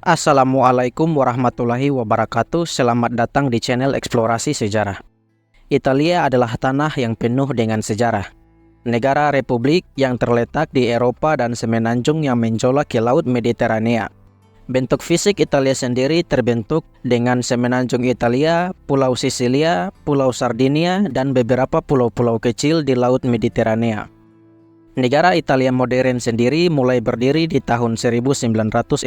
Assalamualaikum warahmatullahi wabarakatuh. Selamat datang di channel Eksplorasi Sejarah. Italia adalah tanah yang penuh dengan sejarah. Negara republik yang terletak di Eropa dan semenanjung yang menjolak ke Laut Mediterania. Bentuk fisik Italia sendiri terbentuk dengan semenanjung Italia, Pulau Sisilia, Pulau Sardinia, dan beberapa pulau-pulau kecil di Laut Mediterania. Negara Italia modern sendiri mulai berdiri di tahun 1946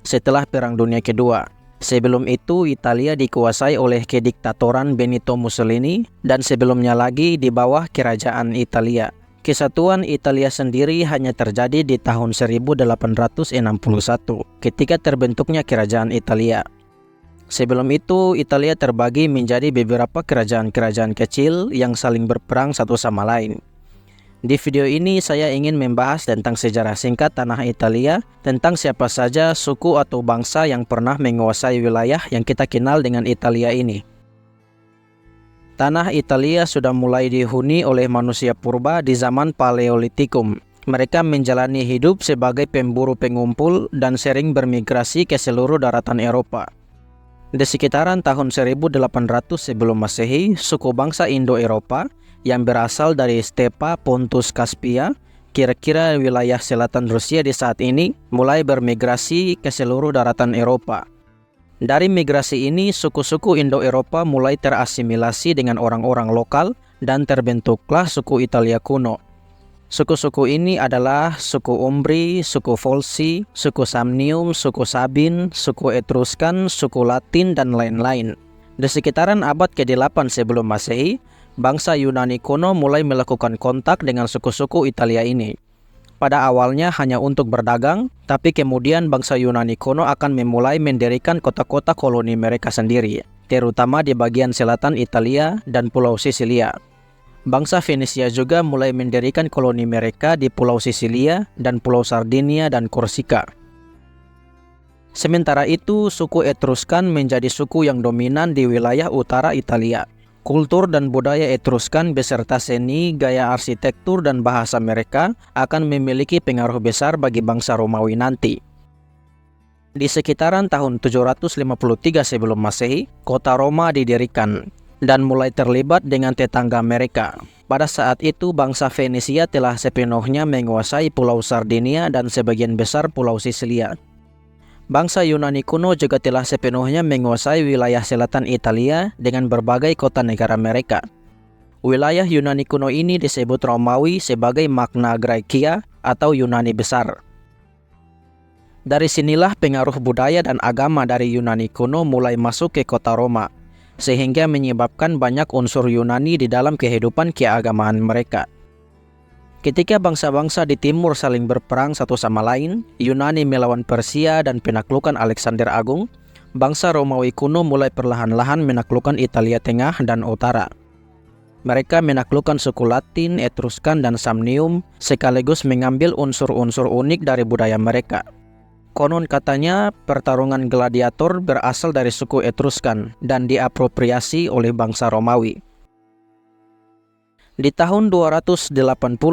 setelah Perang Dunia Kedua. Sebelum itu Italia dikuasai oleh kediktatoran Benito Mussolini dan sebelumnya lagi di bawah Kerajaan Italia. Kesatuan Italia sendiri hanya terjadi di tahun 1861 ketika terbentuknya Kerajaan Italia. Sebelum itu Italia terbagi menjadi beberapa kerajaan-kerajaan kecil yang saling berperang satu sama lain. Di video ini saya ingin membahas tentang sejarah singkat tanah Italia, tentang siapa saja suku atau bangsa yang pernah menguasai wilayah yang kita kenal dengan Italia ini. Tanah Italia sudah mulai dihuni oleh manusia purba di zaman Paleolitikum. Mereka menjalani hidup sebagai pemburu pengumpul dan sering bermigrasi ke seluruh daratan Eropa. Di sekitaran tahun 1800 sebelum Masehi, suku bangsa Indo-Eropa yang berasal dari stepa Pontus Kaspia, kira-kira wilayah selatan Rusia di saat ini, mulai bermigrasi ke seluruh daratan Eropa. Dari migrasi ini, suku-suku Indo-Eropa mulai terasimilasi dengan orang-orang lokal dan terbentuklah suku Italia kuno. Suku-suku ini adalah suku Umbri, suku Volsi, suku Samnium, suku Sabin, suku Etruskan, suku Latin, dan lain-lain. Di sekitaran abad ke-8 sebelum Masehi, bangsa Yunani kuno mulai melakukan kontak dengan suku-suku Italia ini. Pada awalnya hanya untuk berdagang, tapi kemudian bangsa Yunani kuno akan memulai mendirikan kota-kota koloni mereka sendiri, terutama di bagian selatan Italia dan Pulau Sisilia. Bangsa Venesia juga mulai mendirikan koloni mereka di Pulau Sisilia dan Pulau Sardinia dan Korsika. Sementara itu, suku Etruskan menjadi suku yang dominan di wilayah utara Italia. Kultur dan budaya Etruskan beserta seni, gaya arsitektur, dan bahasa mereka akan memiliki pengaruh besar bagi bangsa Romawi nanti. Di sekitaran tahun 753 sebelum Masehi, kota Roma didirikan dan mulai terlibat dengan tetangga mereka. Pada saat itu, bangsa Venesia telah sepenuhnya menguasai Pulau Sardinia dan sebagian besar Pulau Sisilia. Bangsa Yunani kuno juga telah sepenuhnya menguasai wilayah selatan Italia dengan berbagai kota negara mereka. Wilayah Yunani kuno ini disebut Romawi sebagai Magna Graecia atau Yunani Besar. Dari sinilah pengaruh budaya dan agama dari Yunani kuno mulai masuk ke kota Roma, sehingga menyebabkan banyak unsur Yunani di dalam kehidupan keagamaan mereka. Ketika bangsa-bangsa di timur saling berperang satu sama lain, Yunani melawan Persia dan penaklukan Alexander Agung, bangsa Romawi kuno mulai perlahan-lahan menaklukkan Italia Tengah dan Utara. Mereka menaklukkan suku Latin, Etruskan, dan Samnium, sekaligus mengambil unsur-unsur unik dari budaya mereka. Konon katanya, pertarungan gladiator berasal dari suku Etruskan dan diapropriasi oleh bangsa Romawi. Di tahun 280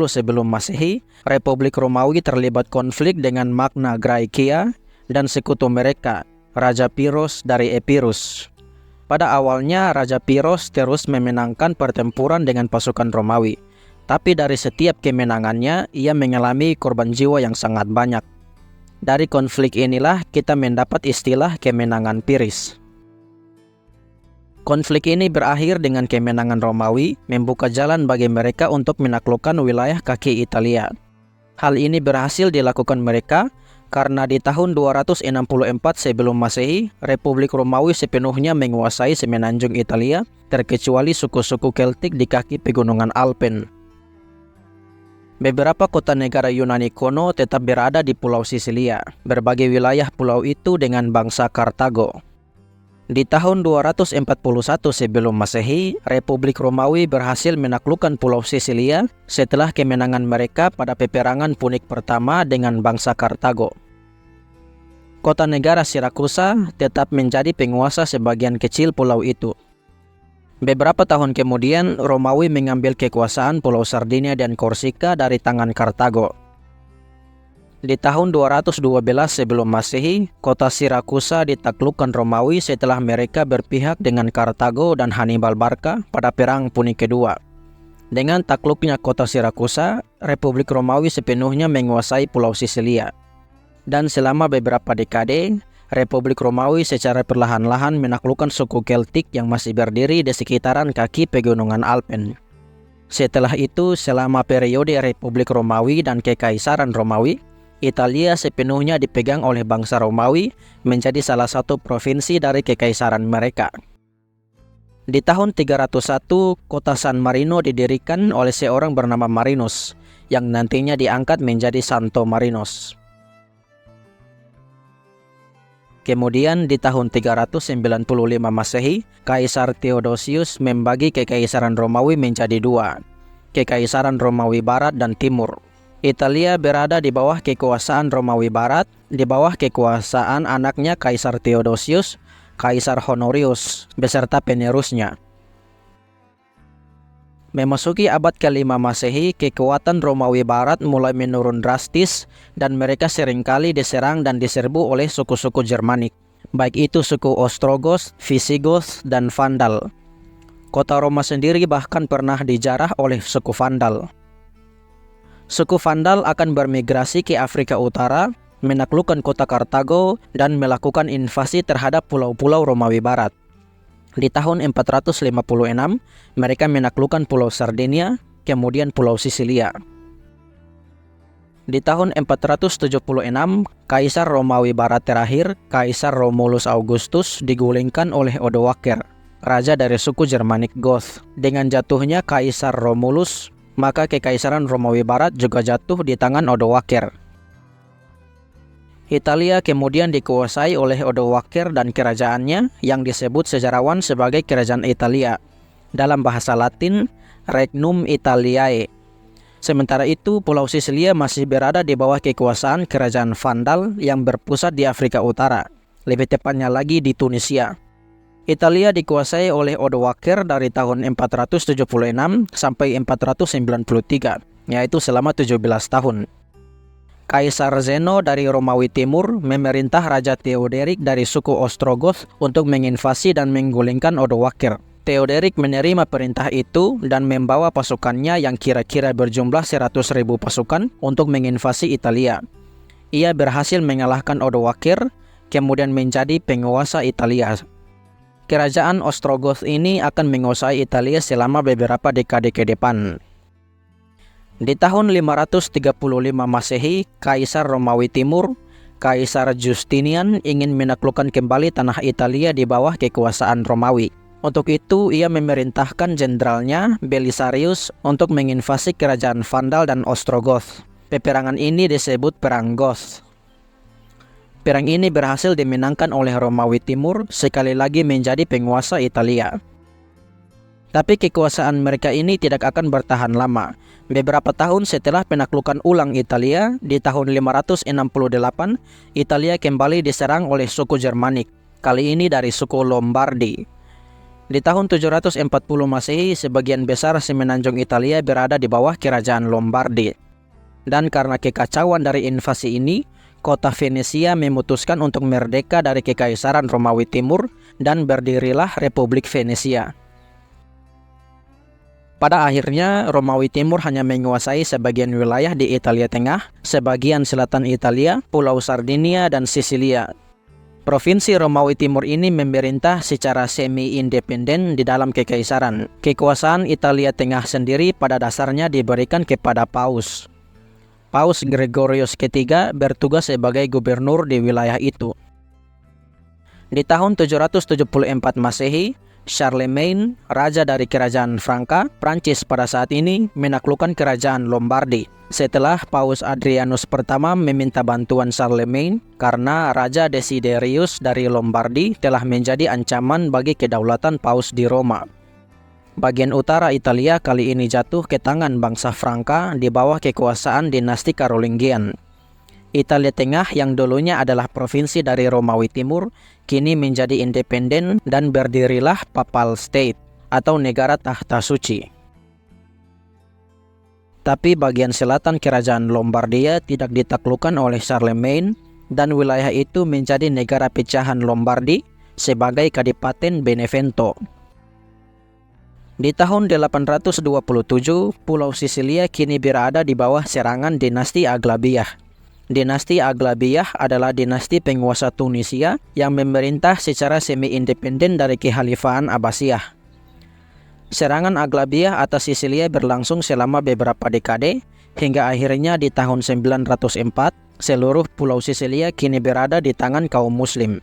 sebelum Masehi, Republik Romawi terlibat konflik dengan Magna Graecia dan sekutu mereka, Raja Pyrrhos dari Epirus. Pada awalnya, Raja Pyrrhos terus memenangkan pertempuran dengan pasukan Romawi, tapi dari setiap kemenangannya, ia mengalami korban jiwa yang sangat banyak. Dari konflik inilah kita mendapat istilah kemenangan Pyrrhis. Konflik ini berakhir dengan kemenangan Romawi, membuka jalan bagi mereka untuk menaklukkan wilayah kaki Italia. Hal ini berhasil dilakukan mereka karena di tahun 264 sebelum Masehi, Republik Romawi sepenuhnya menguasai semenanjung Italia, terkecuali suku-suku Keltik di kaki pegunungan Alpen. Beberapa kota negara Yunani kuno tetap berada di Pulau Sisilia, berbagi wilayah pulau itu dengan bangsa Kartago. Di tahun 241 sebelum Masehi, Republik Romawi berhasil menaklukkan Pulau Sisilia setelah kemenangan mereka pada peperangan Punik pertama dengan bangsa Kartago. Kota negara Sirakusa tetap menjadi penguasa sebagian kecil pulau itu. Beberapa tahun kemudian, Romawi mengambil kekuasaan Pulau Sardinia dan Korsika dari tangan Kartago. Di tahun 212 sebelum Masehi, kota Sirakusa ditaklukkan Romawi setelah mereka berpihak dengan Kartago dan Hannibal Barca pada Perang Punik kedua. Dengan takluknya kota Sirakusa, Republik Romawi sepenuhnya menguasai Pulau Sisilia. Dan selama beberapa dekade, Republik Romawi secara perlahan-lahan menaklukkan suku Keltik yang masih berdiri di sekitaran kaki pegunungan Alpen. Setelah itu, selama periode Republik Romawi dan Kekaisaran Romawi, Italia sepenuhnya dipegang oleh bangsa Romawi menjadi salah satu provinsi dari kekaisaran mereka. Di tahun 301, kota San Marino didirikan oleh seorang bernama Marinus, yang nantinya diangkat menjadi Santo Marinos. Kemudian di tahun 395 Masehi, Kaisar Theodosius membagi Kekaisaran Romawi menjadi dua, Kekaisaran Romawi Barat dan Timur. Italia berada di bawah kekuasaan Romawi Barat, di bawah kekuasaan anaknya Kaisar Theodosius, Kaisar Honorius, beserta penerusnya. Memasuki abad ke-5 Masehi, kekuatan Romawi Barat mulai menurun drastis dan mereka seringkali diserang dan diserbu oleh suku-suku Germanik, baik itu suku Ostrogoth, Visigoth, dan Vandal. Kota Roma sendiri bahkan pernah dijarah oleh suku Vandal. Suku Vandal akan bermigrasi ke Afrika Utara, menaklukkan kota Kartago, dan melakukan invasi terhadap pulau-pulau Romawi Barat. Di tahun 456, mereka menaklukkan Pulau Sardinia, kemudian Pulau Sisilia. Di tahun 476, Kaisar Romawi Barat terakhir, Kaisar Romulus Augustus, digulingkan oleh Odoacer, raja dari suku Germanik Goth. Dengan jatuhnya Kaisar Romulus, maka Kekaisaran Romawi Barat juga jatuh di tangan Odoacer. Italia kemudian dikuasai oleh Odoacer dan kerajaannya yang disebut sejarawan sebagai Kerajaan Italia. Dalam bahasa Latin, Regnum Italiae. Sementara itu, Pulau Sisilia masih berada di bawah kekuasaan Kerajaan Vandal yang berpusat di Afrika Utara, lebih tepatnya lagi di Tunisia. Italia dikuasai oleh Odoacer dari tahun 476 sampai 493, yaitu selama 17 tahun. Kaisar Zeno dari Romawi Timur memerintah Raja Theoderic dari suku Ostrogoth untuk menginvasi dan menggulingkan Odoacer. Theoderic menerima perintah itu dan membawa pasukannya yang kira-kira berjumlah 100.000 pasukan untuk menginvasi Italia. Ia berhasil mengalahkan Odoacer, kemudian menjadi penguasa Italia. Kerajaan Ostrogoth ini akan menguasai Italia selama beberapa dekade ke depan. Di tahun 535 Masehi, Kaisar Romawi Timur, Kaisar Justinian ingin menaklukkan kembali tanah Italia di bawah kekuasaan Romawi. Untuk itu, ia memerintahkan jenderalnya, Belisarius, untuk menginvasi kerajaan Vandal dan Ostrogoth. Peperangan ini disebut Perang Goth. Perang ini berhasil dimenangkan oleh Romawi Timur, sekali lagi menjadi penguasa Italia. Tapi kekuasaan mereka ini tidak akan bertahan lama. Beberapa tahun setelah penaklukan ulang Italia, di tahun 568, Italia kembali diserang oleh suku Germanik, kali ini dari suku Lombardi. Di tahun 740 Masehi, sebagian besar semenanjung Italia berada di bawah kerajaan Lombardi. Dan karena kekacauan dari invasi ini, kota Venesia memutuskan untuk merdeka dari Kekaisaran Romawi Timur dan berdirilah Republik Venesia. Pada akhirnya, Romawi Timur hanya menguasai sebagian wilayah di Italia Tengah, sebagian selatan Italia, Pulau Sardinia, dan Sisilia. Provinsi Romawi Timur ini memerintah secara semi-independen di dalam kekaisaran. Kekuasaan Italia Tengah sendiri pada dasarnya diberikan kepada Paus. Paus Gregorius ketiga bertugas sebagai gubernur di wilayah itu. Di tahun 774 Masehi, Charlemagne, raja dari kerajaan Franka, Prancis pada saat ini, menaklukkan kerajaan Lombardi. Setelah Paus Adrianus pertama meminta bantuan Charlemagne karena Raja Desiderius dari Lombardi telah menjadi ancaman bagi kedaulatan Paus di Roma. Bagian utara Italia kali ini jatuh ke tangan bangsa Franka di bawah kekuasaan dinasti Karolingian. Italia Tengah yang dulunya adalah provinsi dari Romawi Timur, kini menjadi independen dan berdirilah Papal State atau negara tahta suci. Tapi bagian selatan kerajaan Lombardia tidak ditaklukkan oleh Charlemagne dan wilayah itu menjadi negara pecahan Lombardi sebagai Kadipaten Benevento. Di tahun 827, Pulau Sisilia kini berada di bawah serangan dinasti Aglabiah. Dinasti Aglabiah adalah dinasti penguasa Tunisia yang memerintah secara semi-independen dari Kekhalifahan Abbasiyah. Serangan Aglabiah atas Sisilia berlangsung selama beberapa dekade, hingga akhirnya di tahun 904, seluruh Pulau Sisilia kini berada di tangan kaum Muslim,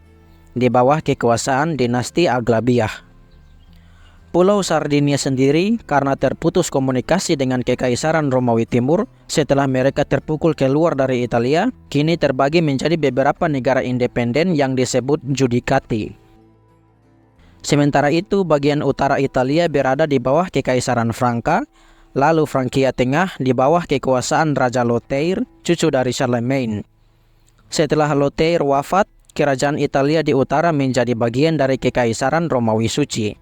di bawah kekuasaan dinasti Aglabiah. Pulau Sardinia sendiri, karena terputus komunikasi dengan Kekaisaran Romawi Timur setelah mereka terpukul keluar dari Italia, kini terbagi menjadi beberapa negara independen yang disebut Judicati. Sementara itu, bagian utara Italia berada di bawah Kekaisaran Franka, lalu Frankia Tengah di bawah kekuasaan Raja Lothair, cucu dari Charlemagne. Setelah Lothair wafat, kerajaan Italia di utara menjadi bagian dari Kekaisaran Romawi Suci.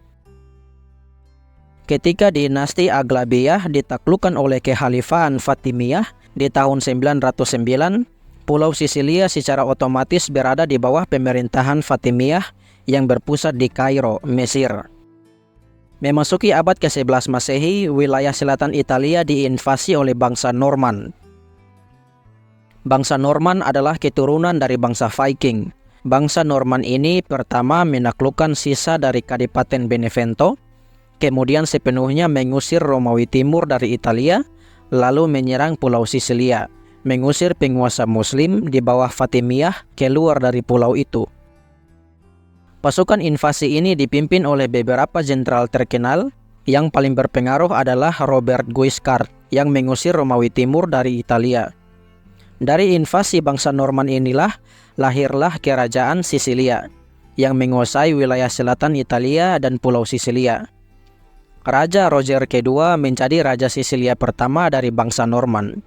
Ketika dinasti Aglabiah ditaklukkan oleh Kekhalifahan Fatimiyah di tahun 909, Pulau Sisilia secara otomatis berada di bawah pemerintahan Fatimiyah yang berpusat di Kairo, Mesir. Memasuki abad ke-11 Masehi, wilayah selatan Italia diinvasi oleh bangsa Norman. Bangsa Norman adalah keturunan dari bangsa Viking. Bangsa Norman ini pertama menaklukkan sisa dari Kadipaten Benevento, kemudian sepenuhnya mengusir Romawi Timur dari Italia, lalu menyerang Pulau Sisilia, mengusir penguasa Muslim di bawah Fatimiyah keluar dari pulau itu. Pasukan invasi ini dipimpin oleh beberapa jenderal terkenal. Yang paling berpengaruh adalah Robert Guiscard yang mengusir Romawi Timur dari Italia. Dari invasi bangsa Norman inilah lahirlah kerajaan Sisilia yang menguasai wilayah selatan Italia dan Pulau Sisilia. Raja Roger kedua menjadi Raja Sisilia pertama dari bangsa Norman.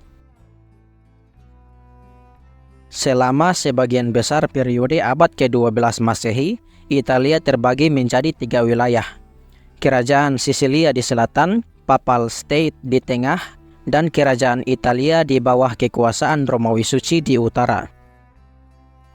Selama sebagian besar periode abad ke-12 Masehi, Italia terbagi menjadi 3 wilayah. Kerajaan Sisilia di selatan, Papal State di tengah, dan Kerajaan Italia di bawah kekuasaan Romawi Suci di utara.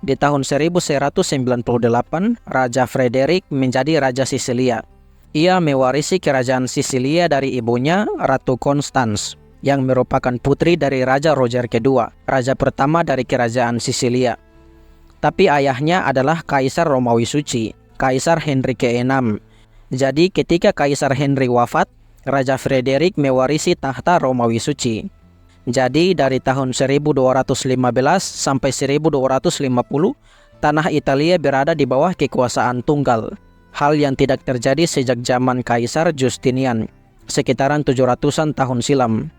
Di tahun 1198, Raja Frederick menjadi Raja Sisilia. Ia mewarisi kerajaan Sisilia dari ibunya, Ratu Constance, yang merupakan putri dari Raja Roger kedua, raja pertama dari kerajaan Sisilia. Tapi ayahnya adalah Kaisar Romawi Suci, Kaisar Henry ke-6. Jadi ketika Kaisar Henry wafat, Raja Frederick mewarisi tahta Romawi Suci. Jadi dari tahun 1215 sampai 1250, tanah Italia berada di bawah kekuasaan tunggal. Hal yang tidak terjadi sejak zaman Kaisar Justinian, sekitaran 700-an tahun silam.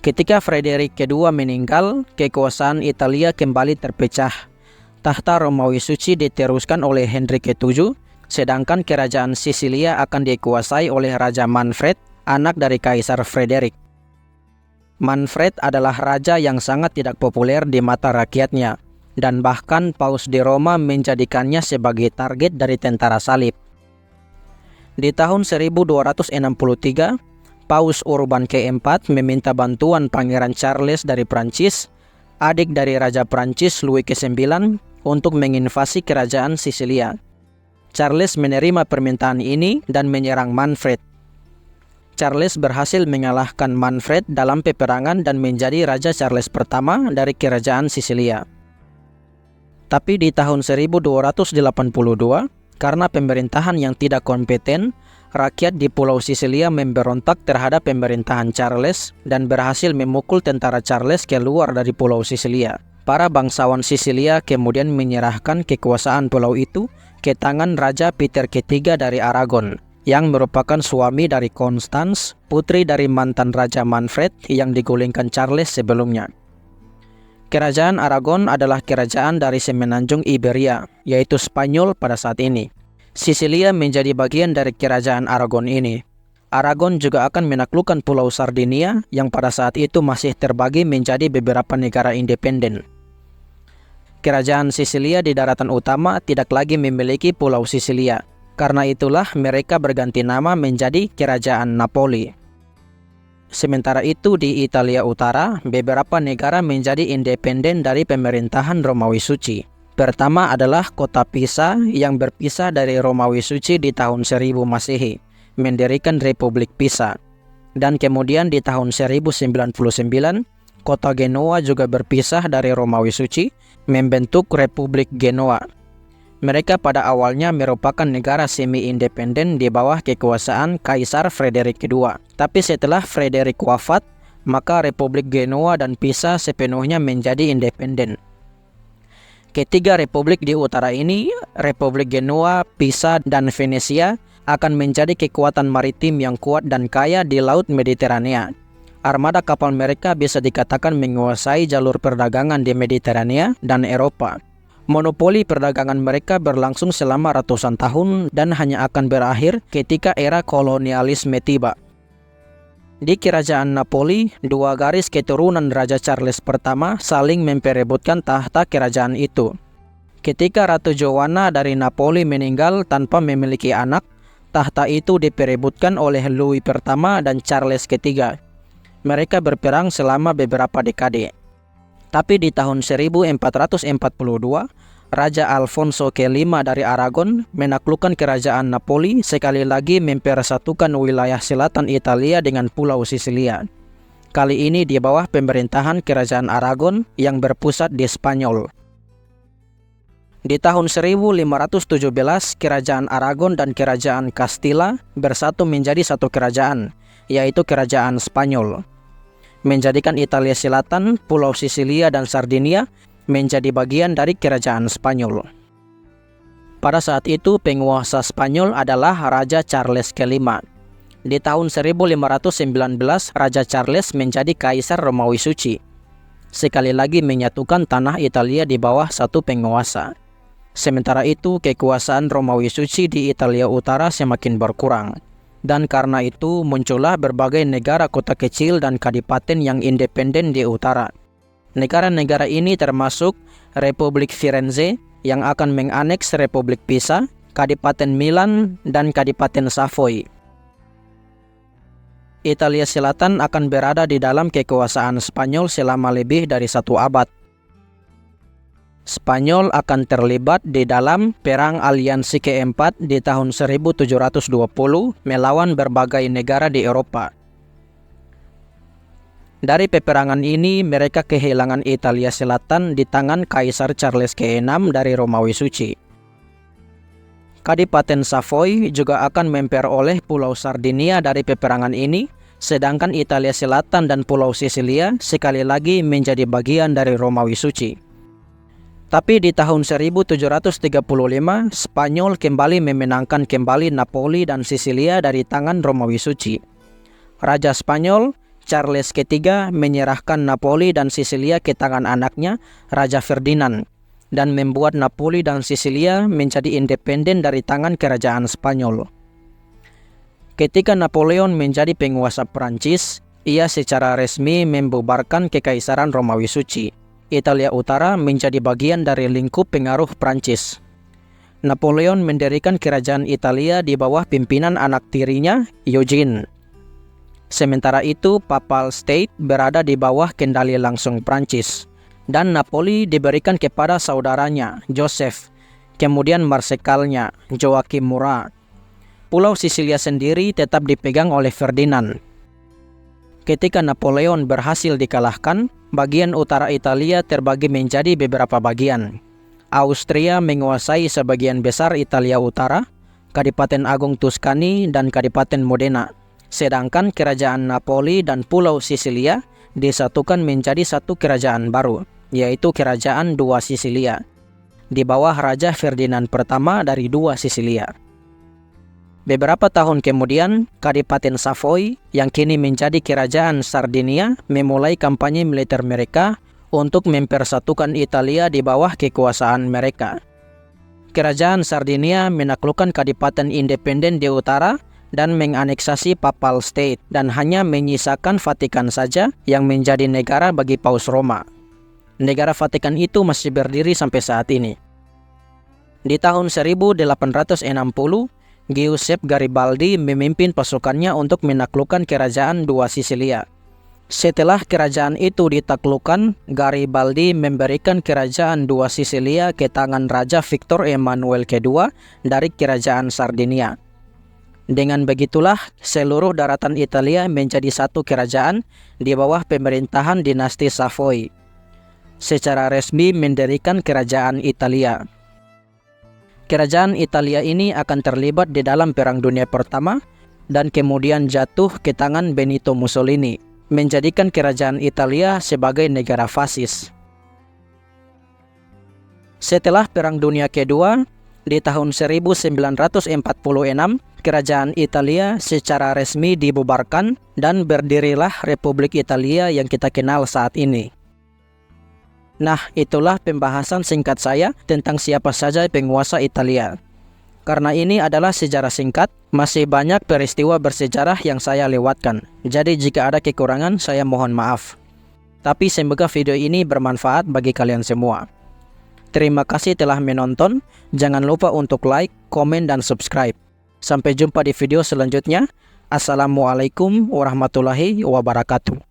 Ketika Frederick kedua meninggal, kekuasaan Italia kembali terpecah. Tahta Romawi Suci diteruskan oleh Henry ke-7, sedangkan kerajaan Sisilia akan dikuasai oleh Raja Manfred, anak dari Kaisar Frederick. Manfred adalah raja yang sangat tidak populer di mata rakyatnya, dan bahkan Paus di Roma menjadikannya sebagai target dari tentara salib. Di tahun 1263, Paus Urban ke-4 meminta bantuan Pangeran Charles dari Prancis, adik dari Raja Prancis Louis ke-9, untuk menginvasi kerajaan Sisilia. Charles menerima permintaan ini dan menyerang Manfred. Charles berhasil mengalahkan Manfred dalam peperangan dan menjadi Raja Charles pertama dari kerajaan Sisilia. Tapi di tahun 1282, karena pemerintahan yang tidak kompeten, rakyat di Pulau Sisilia memberontak terhadap pemerintahan Charles dan berhasil memukul tentara Charles keluar dari Pulau Sisilia. Para bangsawan Sisilia kemudian menyerahkan kekuasaan pulau itu ke tangan Raja Peter ketiga dari Aragon, yang merupakan suami dari Constance, putri dari mantan Raja Manfred yang digulingkan Charles sebelumnya. Kerajaan Aragon adalah kerajaan dari semenanjung Iberia, yaitu Spanyol pada saat ini. Sisilia menjadi bagian dari kerajaan Aragon ini. Aragon juga akan menaklukkan Pulau Sardinia yang pada saat itu masih terbagi menjadi beberapa negara independen. Kerajaan Sisilia di daratan utama tidak lagi memiliki Pulau Sisilia. Karena itulah mereka berganti nama menjadi Kerajaan Napoli. Sementara itu di Italia Utara, beberapa negara menjadi independen dari pemerintahan Romawi Suci. Pertama adalah kota Pisa yang berpisah dari Romawi Suci di tahun 1000 Masehi, mendirikan Republik Pisa. Dan kemudian di tahun 1099, kota Genoa juga berpisah dari Romawi Suci, membentuk Republik Genoa. Mereka pada awalnya merupakan negara semi-independen di bawah kekuasaan Kaisar Frederick II. Tapi setelah Frederick wafat, maka Republik Genoa dan Pisa sepenuhnya menjadi independen. Ketiga republik di utara ini, Republik Genoa, Pisa, dan Venesia, akan menjadi kekuatan maritim yang kuat dan kaya di Laut Mediterania. Armada kapal mereka bisa dikatakan menguasai jalur perdagangan di Mediterania dan Eropa. Monopoli perdagangan mereka berlangsung selama ratusan tahun dan hanya akan berakhir ketika era kolonialisme tiba. Di Kerajaan Napoli, dua garis keturunan Raja Charles pertama saling memperebutkan tahta kerajaan itu. Ketika Ratu Joanna dari Napoli meninggal tanpa memiliki anak, tahta itu diperebutkan oleh Louis pertama dan Charles ketiga. Mereka berperang selama beberapa dekade. Tapi di tahun 1442, Raja Alfonso ke-5 dari Aragon menaklukkan kerajaan Napoli, sekali lagi mempersatukan wilayah selatan Italia dengan Pulau Sisilia. Kali ini di bawah pemerintahan kerajaan Aragon yang berpusat di Spanyol. Di tahun 1517, kerajaan Aragon dan kerajaan Castilla bersatu menjadi satu kerajaan, yaitu kerajaan Spanyol, menjadikan Italia Selatan, Pulau Sisilia, dan Sardinia menjadi bagian dari kerajaan Spanyol. Pada saat itu, penguasa Spanyol adalah Raja Charles ke-5. Di tahun 1519, Raja Charles menjadi Kaisar Romawi Suci, sekali lagi menyatukan tanah Italia di bawah satu penguasa. Sementara itu, kekuasaan Romawi Suci di Italia Utara semakin berkurang. Dan karena itu muncullah berbagai negara kota kecil dan kadipaten yang independen di utara. Negara-negara ini termasuk Republik Firenze yang akan menganeks Republik Pisa, Kadipaten Milan, dan Kadipaten Savoy. Italia Selatan akan berada di dalam kekuasaan Spanyol selama lebih dari 1 abad. Spanyol akan terlibat di dalam Perang Aliansi keempat di tahun 1720 melawan berbagai negara di Eropa. Dari peperangan ini, mereka kehilangan Italia Selatan di tangan Kaisar Charles ke-6 dari Romawi Suci. Kadipaten Savoy juga akan memperoleh Pulau Sardinia dari peperangan ini, sedangkan Italia Selatan dan Pulau Sisilia sekali lagi menjadi bagian dari Romawi Suci. Tapi di tahun 1735, Spanyol kembali memenangkan kembali Napoli dan Sisilia dari tangan Romawi Suci. Raja Spanyol, Charles ketiga, menyerahkan Napoli dan Sisilia ke tangan anaknya, Raja Ferdinand, dan membuat Napoli dan Sisilia menjadi independen dari tangan kerajaan Spanyol. Ketika Napoleon menjadi penguasa Prancis, ia secara resmi membubarkan Kekaisaran Romawi Suci. Italia Utara menjadi bagian dari lingkup pengaruh Prancis. Napoleon mendirikan kerajaan Italia di bawah pimpinan anak tirinya, Eugene. Sementara itu, Papal State berada di bawah kendali langsung Prancis, dan Napoli diberikan kepada saudaranya, Joseph, kemudian marsekalnya, Joachim Murat. Pulau Sisilia sendiri tetap dipegang oleh Ferdinand. Ketika Napoleon berhasil dikalahkan, bagian utara Italia terbagi menjadi beberapa bagian. Austria menguasai sebagian besar Italia Utara, Kadipaten Agung Tuscany, dan Kadipaten Modena. Sedangkan kerajaan Napoli dan Pulau Sisilia disatukan menjadi satu kerajaan baru, yaitu Kerajaan Dua Sisilia, di bawah Raja Ferdinand pertama dari Dua Sisilia. Beberapa tahun kemudian, Kadipaten Savoy yang kini menjadi Kerajaan Sardinia memulai kampanye militer mereka untuk mempersatukan Italia di bawah kekuasaan mereka. Kerajaan Sardinia menaklukkan kadipaten independen di utara dan menganeksasi Papal State, dan hanya menyisakan Vatikan saja yang menjadi negara bagi Paus Roma. Negara Vatikan itu masih berdiri sampai saat ini. Di tahun 1860, Giuseppe Garibaldi memimpin pasukannya untuk menaklukkan kerajaan dua Sisilia. Setelah kerajaan itu ditaklukkan, Garibaldi memberikan kerajaan dua Sisilia ke tangan Raja Victor Emmanuel II dari kerajaan Sardinia. Dengan begitulah, seluruh daratan Italia menjadi satu kerajaan di bawah pemerintahan dinasti Savoy. Secara resmi mendirikan kerajaan Italia. Kerajaan Italia ini akan terlibat di dalam Perang Dunia Pertama dan kemudian jatuh ke tangan Benito Mussolini, menjadikan kerajaan Italia sebagai negara fasis. Setelah Perang Dunia Kedua, di tahun 1946, kerajaan Italia secara resmi dibubarkan dan berdirilah Republik Italia yang kita kenal saat ini. Nah, itulah pembahasan singkat saya tentang siapa saja penguasa Italia. Karena ini adalah sejarah singkat, masih banyak peristiwa bersejarah yang saya lewatkan. Jadi jika ada kekurangan, saya mohon maaf. Tapi semoga video ini bermanfaat bagi kalian semua. Terima kasih telah menonton. Jangan lupa untuk like, komen, dan subscribe. Sampai jumpa di video selanjutnya. Assalamualaikum warahmatullahi wabarakatuh.